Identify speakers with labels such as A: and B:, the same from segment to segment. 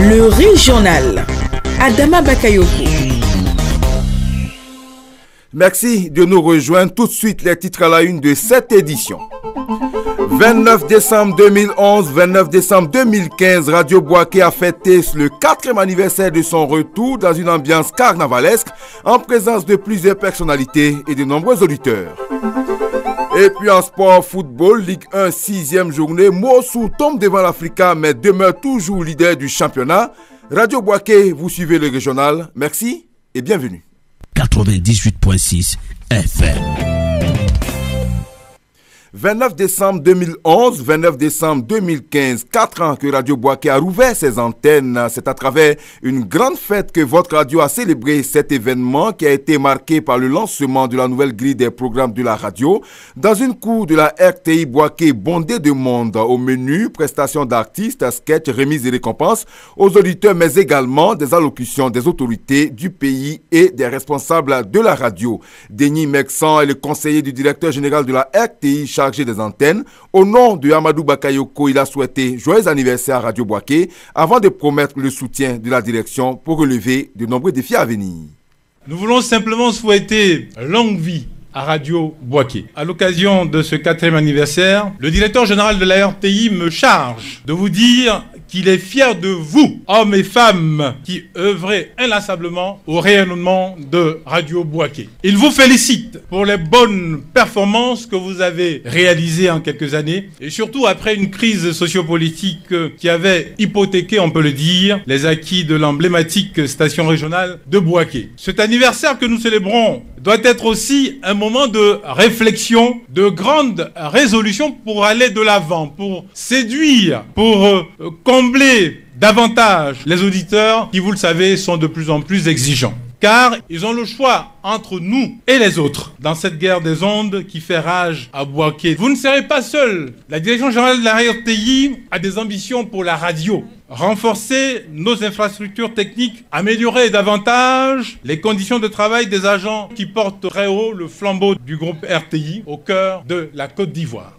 A: Le régional. Adama Bakayoko.
B: Merci de nous rejoindre. Tout de suite les titres à la une de cette édition. 29 décembre 2011, 29 décembre 2015, Radio Boaké a fêté le 4e anniversaire de son retour dans une ambiance carnavalesque en présence de plusieurs personnalités et de nombreux auditeurs. Et puis en sport football, Ligue 1, 6e journée, Mossou tombe devant l'Africa mais demeure toujours leader du championnat. Radio Boaké, vous suivez le régional. Merci et bienvenue.
C: 98.6 FM.
B: 29 décembre 2011, 29 décembre 2015, 4 ans que Radio Boaké a rouvert ses antennes. C'est à travers une grande fête que votre radio a célébré cet événement qui a été marqué par le lancement de la nouvelle grille des programmes de la radio dans une cour de la RTI Boaké bondée de monde. Au menu, prestations d'artistes, sketchs, remises et récompenses aux auditeurs, mais également des allocutions des autorités du pays et des responsables de la radio. Denis Mexan est le conseiller du directeur général de la RTI chargé des antennes. Au nom de Amadou Bakayoko, il a souhaité joyeux anniversaire à Radio Boaké avant de promettre le soutien de la direction pour relever de nombreux défis à venir.
D: Nous voulons simplement souhaiter longue vie à Radio Boaké. À l'occasion de ce 4e anniversaire, le directeur général de la RTI me charge de vous dire qu'il est fier de vous, hommes et femmes, qui œuvrez inlassablement au rayonnement de Radio Boaké. Il vous félicite pour les bonnes performances que vous avez réalisées en quelques années, et surtout après une crise sociopolitique qui avait hypothéqué, on peut le dire, les acquis de l'emblématique station régionale de Boaké. Cet anniversaire que nous célébrons doit être aussi un moment de réflexion, de grande résolution pour aller de l'avant, pour séduire, pour combler davantage les auditeurs qui, vous le savez, sont de plus en plus exigeants. Car ils ont le choix entre nous et les autres dans cette guerre des ondes qui fait rage à Boaké. Vous ne serez pas seul. La direction générale de la RTI a des ambitions pour la radio. Renforcer nos infrastructures techniques, améliorer davantage les conditions de travail des agents qui portent très haut le flambeau du groupe RTI au cœur de la Côte d'Ivoire.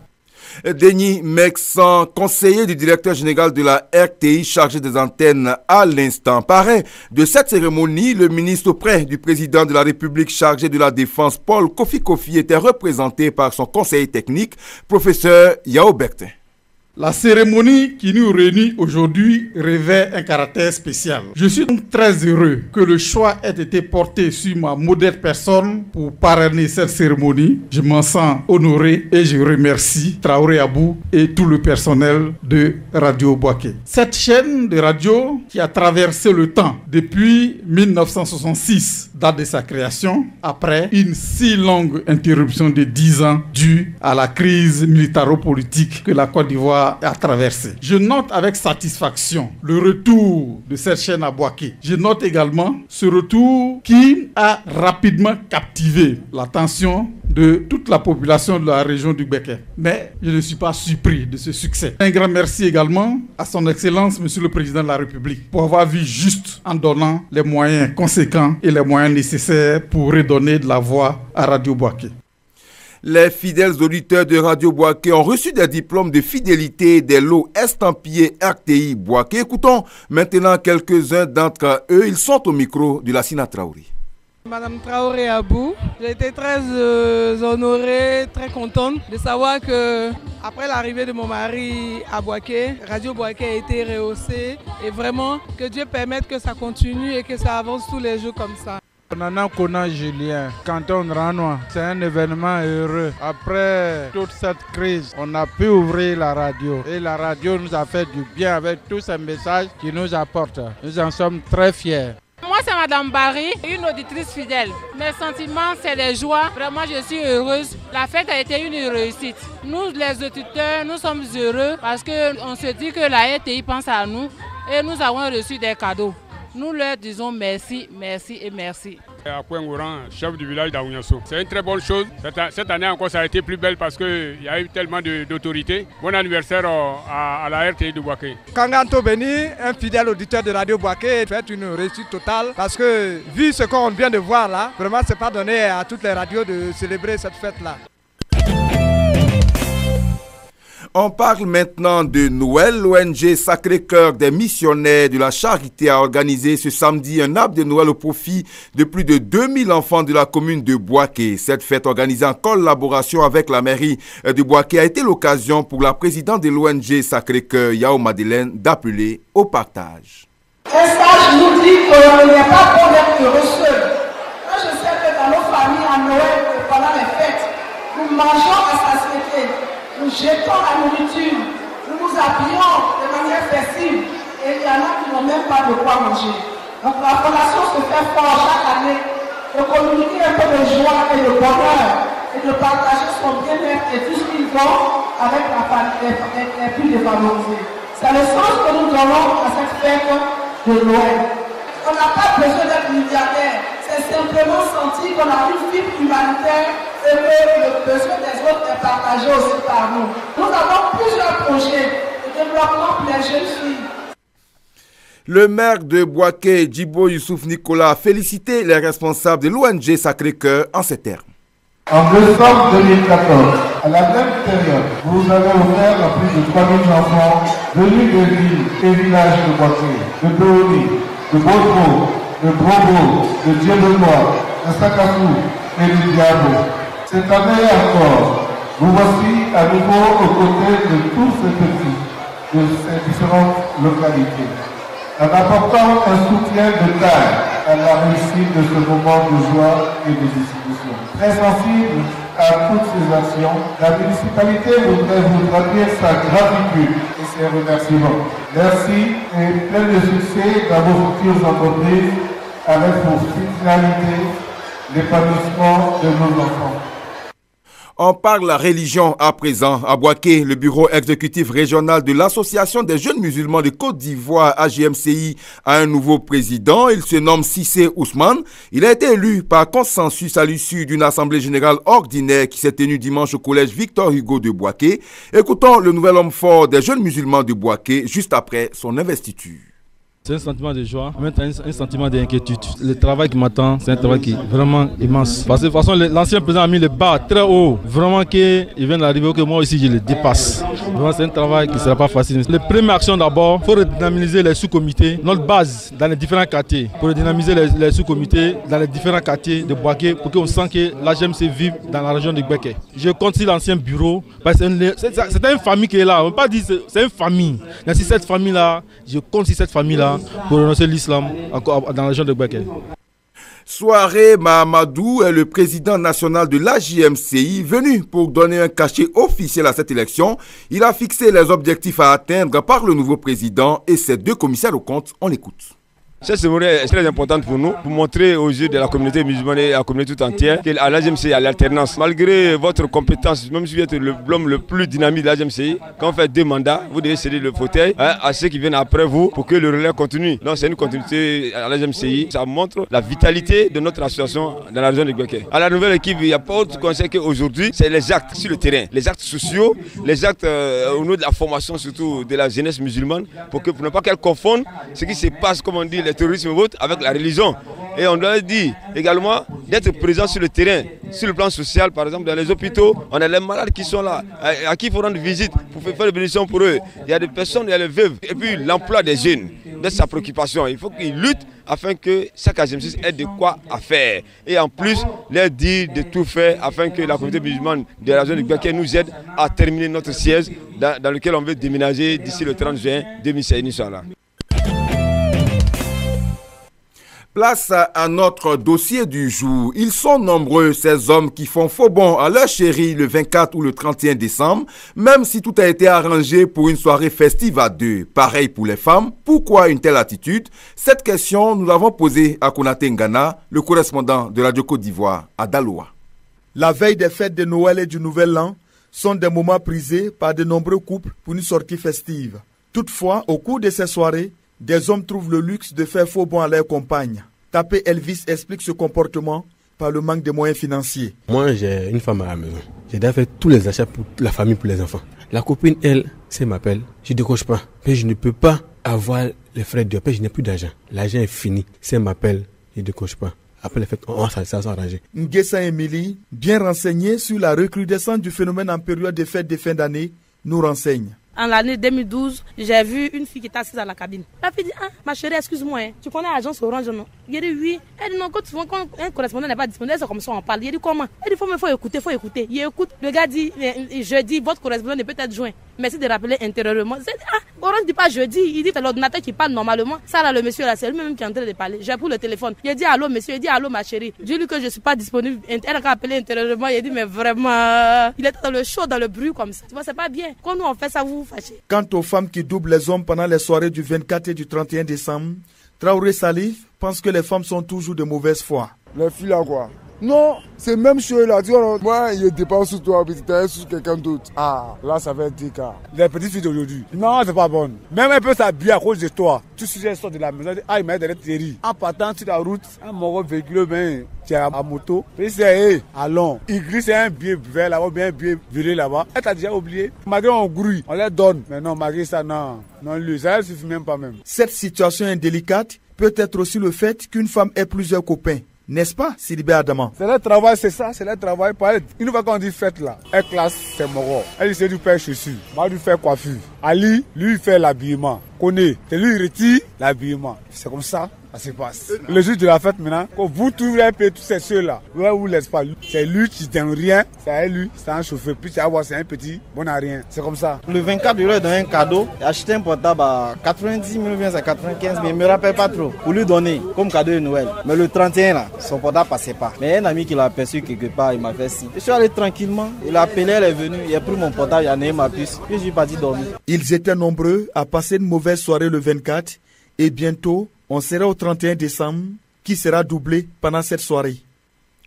B: Denis Mexan, conseiller du directeur général de la RTI chargé des antennes à l'instant. Parrain de cette cérémonie, le ministre auprès du président de la République chargé de la Défense, Paul Kofi Kofi, était représenté par son conseiller technique, professeur Yao Bertin.
E: La cérémonie qui nous réunit aujourd'hui revêt un caractère spécial. Je suis donc très heureux que le choix ait été porté sur ma modeste personne pour parrainer cette cérémonie. Je m'en sens honoré et je remercie Traoré Abou et tout le personnel de Radio Boaké. Cette chaîne de radio qui a traversé le temps depuis 1966, date de sa création, après une si longue interruption de 10 ans due à la crise militaro-politique que la Côte d'Ivoire a traversé. Je note avec satisfaction le retour de cette chaîne à Boaké. Je note également ce retour qui a rapidement captivé l'attention de toute la population de la région du Béké. Mais je ne suis pas surpris de ce succès. Un grand merci également à son Excellence, Monsieur le Président de la République, pour avoir vu juste en donnant les moyens conséquents et les moyens nécessaires pour redonner de la voix à Radio Boaké.
B: Les fidèles auditeurs de Radio Boaké ont reçu des diplômes de fidélité des lots estampillés RTI Boaké. Écoutons maintenant quelques-uns d'entre eux. Ils sont au micro de Lassina Traoré.
F: Madame Traoré Abou, j'ai été très honorée, très contente de savoir que après l'arrivée de mon mari à Boaké, Radio Boaké a été rehaussée et vraiment que Dieu permette que ça continue et que ça avance tous les jours comme ça.
G: Nana Kona Julien, canton Ranois, c'est un événement heureux. Après toute cette crise, on a pu ouvrir la radio. Et la radio nous a fait du bien avec tous ces messages qu'ils nous apportent. Nous en sommes très fiers.
H: Moi, c'est Madame Barry, une auditrice fidèle. Mes sentiments, c'est les joies. Vraiment, je suis heureuse. La fête a été une réussite. Nous, les auditeurs, nous sommes heureux parce qu'on se dit que la RTI pense à nous et nous avons reçu des cadeaux. Nous leur disons merci, merci et merci.
I: À Kouengouran, chef du village d'Aouniasso. C'est une très bonne chose. Cette année encore, ça a été plus belle parce qu'il y a eu tellement d'autorité. Bon anniversaire à la RTI de Boaké.
J: Kanganto Beni, un fidèle auditeur de Radio Boaké, fait une réussite totale parce que, vu ce qu'on vient de voir là, vraiment, c'est pas donné à toutes les radios de célébrer cette fête-là.
B: On parle maintenant de Noël. L'ONG Sacré-Cœur des missionnaires de la charité a organisé ce samedi un arbre de Noël au profit de plus de 2000 enfants de la commune de Boaké. Cette fête organisée en collaboration avec la mairie de Boaké a été l'occasion pour la présidente de l'ONG Sacré-Cœur, Yao Madeleine, d'appeler au partage.
K: Un sage nous dit qu'il n'y a pas bon d'être heureux seul. Quand je sais que dans nos familles, à Noël, pendant les fêtes, nous mangeons à satiété, nous jetons la nourriture, nous nous habillons de manière festive et il y en a qui n'ont même pas de quoi manger. Donc la fondation se fait fort chaque année de communiquer un peu de joie et de bonheur et de partager son bien-être et tout ce qu'ils ont avec les plus défavorisés. C'est le sens que nous donnons à cette fête de Noël. On n'a pas besoin d'être milliardaire, c'est simplement sentir qu'on a une fibre humanitaire et que le besoin des autres est partagé aussi par nous. Nous avons plusieurs projets de développement pour les jeunes filles.
B: Le maire de Boaké, Djibo Youssouf Nicolas, a félicité les responsables de l'ONG Sacré-Cœur en ces termes.
L: En décembre 2014, à la même période, vous avez offert à plus de 3000 enfants venus des villes et villages de Boaké, de Béoni, de Bodo, de Brobo, de Djebenois, de Sakassou et de Diabo. Cette année encore, vous voici à nouveau aux côtés de tous ces petits de ces différentes localités, en apportant un soutien de taille à la réussite de ce moment de joie et de distribution. Très sensible à toutes ces actions, la municipalité voudrait vous traduire sa gratitude et ses remerciements. Merci et plein de succès dans vos futures entreprises avec pour finalité l'épanouissement de nos enfants.
B: On parle la religion à présent. À Boaké, le bureau exécutif régional de l'Association des jeunes musulmans de Côte d'Ivoire, AJMCI, a un nouveau président. Il se nomme Cissé Ousmane. Il a été élu par consensus à l'issue d'une assemblée générale ordinaire qui s'est tenue dimanche au collège Victor Hugo de Boaké. Écoutons le nouvel homme fort des jeunes musulmans de Boaké juste après son investiture.
M: C'est un sentiment de joie, en même temps un sentiment d'inquiétude. Le travail qui m'attend, c'est un travail qui est vraiment immense. Parce que de toute façon, l'ancien président a mis le bas très haut. Vraiment qu'il vient d'arriver, que moi aussi je le dépasse. Vraiment, c'est un travail qui ne sera pas facile. La première action d'abord, il faut redynamiser les sous-comités, notre base dans les différents quartiers. Pour redynamiser les sous-comités dans les différents quartiers de Boaké, pour qu'on sente que l'AJMC vive dans la région de Boaké. Je compte sur l'ancien bureau, parce que c'est une famille qui est là. On ne peut pas dire que c'est une famille. Mais si cette famille-là, je compte sur cette famille-là, pour renoncer l'islam dans la région de Boaké.
B: Soirée Mahamadou est le président national de l'AJMCI, venu pour donner un cachet officiel à cette élection. Il a fixé les objectifs à atteindre par le nouveau président et ses deux commissaires aux comptes. On l'écoute.
N: Cette cérémonie est très importante pour nous, pour montrer aux yeux de la communauté musulmane et à la communauté tout entière qu'à l'AJMCI, il y a l'alternance. Malgré votre compétence, même si vous êtes l'homme le plus dynamique de l'AJMCI, quand vous faites 2 mandats, vous devez céder le fauteuil à ceux qui viennent après vous pour que le relais continue. Donc c'est une continuité à l'AJMCI. Ça montre la vitalité de notre association dans la région de Boaké. À la nouvelle équipe, il n'y a pas autre conseil qu'aujourd'hui, c'est les actes sur le terrain, les actes sociaux, les actes au niveau de la formation surtout de la jeunesse musulmane, pour ne pas qu'elle confonde ce qui se passe, comme on dit, le terrorisme avec la religion. Et on doit dire également d'être présent sur le terrain, sur le plan social, par exemple dans les hôpitaux, on a les malades qui sont là, à qui il faut rendre visite pour faire des bénédictions pour eux. Il y a des personnes, il y a les veuves. Et puis l'emploi des jeunes, de sa préoccupation. Il faut qu'ils luttent afin que chaque AJMCI ait de quoi à faire. Et en plus, leur dire de tout faire afin que la communauté musulmane de la région de Boaké nous aide à terminer notre siège dans lequel on veut déménager d'ici le 30 juin 2016, Inch'Allah.
B: Place à notre dossier du jour. Ils sont nombreux, ces hommes qui font faux bond à leur chérie le 24 ou le 31 décembre, même si tout a été arrangé pour une soirée festive à deux. Pareil pour les femmes. Pourquoi une telle attitude? Cette question, nous l'avons posée à Konaté Ngana, le correspondant de Radio Côte d'Ivoire à Daloa.
O: La veille des fêtes de Noël et du Nouvel An sont des moments prisés par de nombreux couples pour une sortie festive. Toutefois, au cours de ces soirées, des hommes trouvent le luxe de faire faux bond à leurs compagnes. Tapé Elvis explique ce comportement par le manque de moyens financiers.
P: Moi, j'ai une femme à la maison. J'ai déjà fait tous les achats pour la famille, pour les enfants. La copine, elle, si elle m'appelle, je ne décroche pas. Mais je ne peux pas avoir les frais de paie, je n'ai plus d'argent. L'argent est fini. Si elle m'appelle, je ne décroche pas. Après les fêtes, ça va s'arranger.
O: Nguessa Emily, bien renseignée sur la recrudescence du phénomène en période de fêtes de fin d'année, nous renseigne.
Q: En l'année 2012, j'ai vu une fille qui était assise à la cabine. La fille dit, ah, ma chérie, excuse-moi, hein, tu connais l'agence Orange, non? Il dit oui. Elle dit non, quand un correspondant n'est pas disponible, c'est comme ça on parle. Il dit comment? Elle dit faut écouter. Il écoute. Le gars dit, jeudi, votre correspondant ne peut être joint. Merci de rappeler intérieurement. Ah, Orange ne dit pas jeudi, il dit c'est l'ordinateur qui parle normalement. Ça là, le monsieur là, c'est lui-même qui est en train de parler. J'ai pris le téléphone. Il dit allô monsieur, il dit allô ma chérie. Dis-lui que je ne suis pas disponible. Elle a rappelé intérieurement. Il dit mais vraiment, il est dans le chaud, dans le bruit comme ça. Tu vois, c'est pas bien. Quand nous on fait ça, vous vous fâchez.
O: Quant aux femmes qui doublent les hommes pendant les soirées du 24 et du 31 décembre, Traoré Salif pense que les femmes sont toujours de mauvaise foi.
R: Les filles là quoi? Non, c'est même chose là. Tu vois, moi, je dépense sur toi, mais tu sur quelqu'un d'autre. Ah, là, ça va être des cas. Les petites filles d'aujourd'hui. Non, c'est pas bonne. Même un peu s'habiller à cause de toi. Tu sors de la maison, ah, il m'a derrière Thierry. En partant sur la route, un mort véhicule, ben, tu es à moto. Puis c'est, allons. Il glisse un billet vert là-bas, bien un billet viré là-bas. Elle t'a déjà oublié. Malgré on grouille, on les donne. Mais non, malgré ça, non. Non, lui, ça ne suffit même pas même.
O: Cette situation indélicate peut être aussi le fait qu'une femme ait plusieurs copains. N'est-ce pas, Sidibé Adama?
R: C'est le travail, c'est ça, c'est le travail. Une fois qu'on dit fête là, elle classe, c'est mort. Elle essaie de faire chaussures, moi de faire coiffure. Ali, lui, il fait l'habillement. Connaît, c'est lui, il retire l'habillement. C'est comme ça. Ça se passe. Le jour de la fête maintenant, quand vous trouvez un peu tous ces ceux-là, vous laissez pas. C'est lui qui donne rien, c'est lui, c'est un chauffeur. Puis tu vas voir, c'est un petit, bon à rien. C'est comme ça.
S: Le 24, il lui donne un cadeau. Il a acheté un portable à 90 000, bien à 95 000, mais il ne me rappelle pas trop. Pour lui donner, comme cadeau de Noël. Mais le 31 là, son portable passait pas. Mais un ami qui l'a aperçu quelque part, il m'a fait signe. Je suis allé tranquillement, il a appelé, elle est venue, il a pris mon portable, il a donné ma puce. Puis je suis parti dormir.
O: Ils étaient nombreux à passer une mauvaise soirée le 24 et bientôt, on sera au 31 décembre, qui sera doublé pendant cette soirée.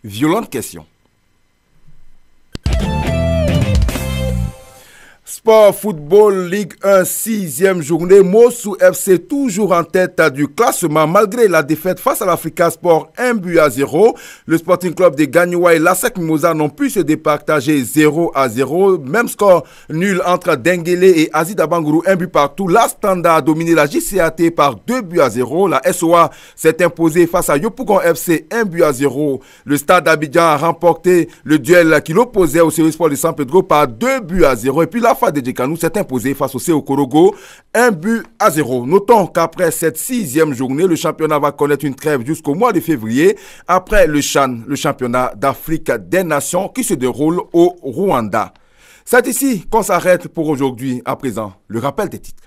B: Violente question. Sport Football Ligue 1, 6e journée. Mossou FC toujours en tête du classement malgré la défaite face à l'Africa Sport 1-0. Le Sporting Club de Gagnoua et l'ASEC Mimosa n'ont pu se départager 0-0. Même score nul entre Denguele et Azid Abangourou, 1 but partout. La Standard a dominé la JCAT par 2-0. La SOA s'est imposée face à Yopougon FC 1-0. Le Stade d'Abidjan a remporté le duel qui l'opposait au Series Sport de San Pedro par 2-0. Et puis la FAD de Djekanou s'est imposé face au CO Korogo 1-0. Notons qu'après cette 6e journée, le championnat va connaître une trêve jusqu'au mois de février après le CHAN, le championnat d'Afrique des Nations qui se déroule au Rwanda. C'est ici qu'on s'arrête pour aujourd'hui. À présent, le rappel des titres.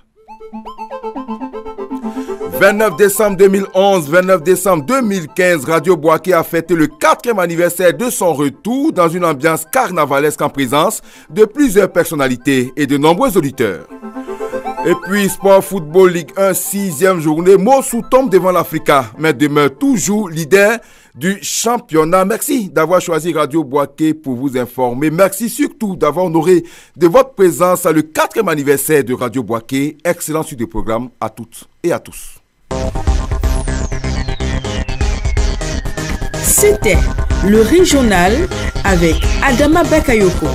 B: 29 décembre 2011, 29 décembre 2015, Radio Boaké a fêté le 4e anniversaire de son retour dans une ambiance carnavalesque en présence de plusieurs personnalités et de nombreux auditeurs. Et puis, Sport Football Ligue 1, 6e journée, Mossou tombe devant l'Africa, mais demeure toujours leader du championnat. Merci d'avoir choisi Radio Boaké pour vous informer. Merci surtout d'avoir honoré de votre présence le 4e anniversaire de Radio Boaké. Excellent suite de programme à toutes et à tous.
A: C'était le régional avec Adama Bakayoko.